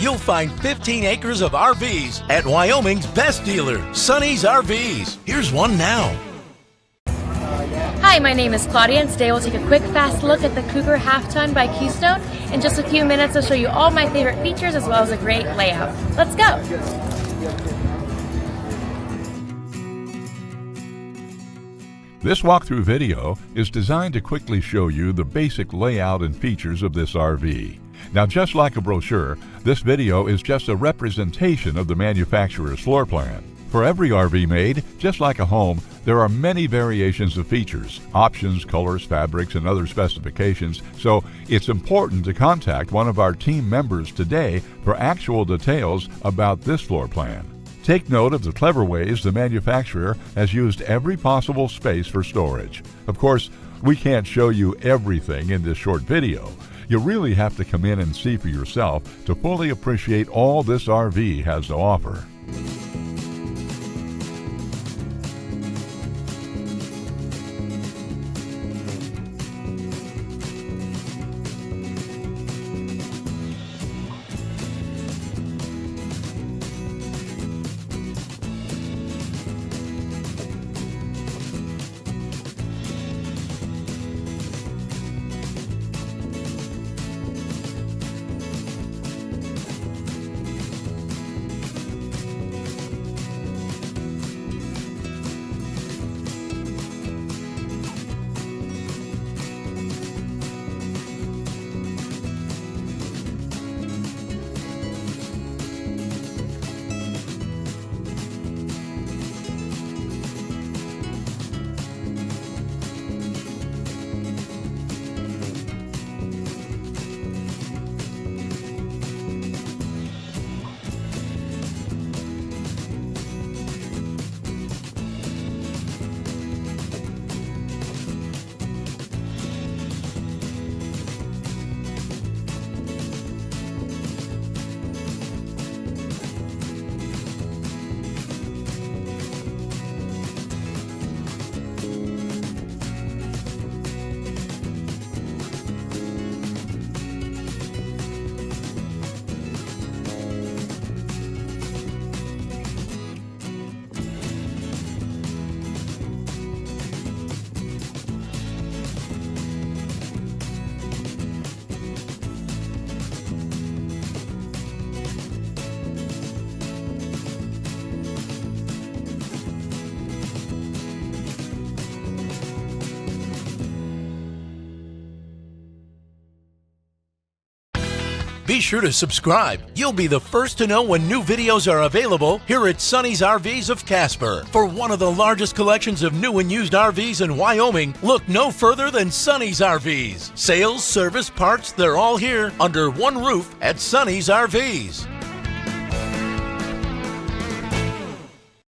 you'll find 15 acres of RVs at Wyoming's best dealer, Sonny's RVs. Here's one now. Hi, my name is Claudia, and today we'll take a quick, fast look at the Cougar Half-Ton by Keystone. In just a few minutes, I'll show you all my favorite features as well as a great layout. Let's go! This walkthrough video is designed to quickly show you the basic layout and features of this RV. Now, just like a brochure, this video is just a representation of the manufacturer's floor plan. For every RV made, just like a home, there are many variations of features, options, colors, fabrics, and other specifications, so it's important to contact one of our team members today for actual details about this floor plan. Take note of the clever ways the manufacturer has used every possible space for storage. Of course, we can't show you everything in this short video. You really have to come in and see for yourself to fully appreciate all this RV has to offer. Be sure to subscribe. You'll be the first to know when new videos are available here at Sonny's RVs of Casper. For one of the largest collections of new and used RVs in Wyoming, look no further than Sonny's RVs. Sales, service, parts, they're all here under one roof at Sonny's RVs.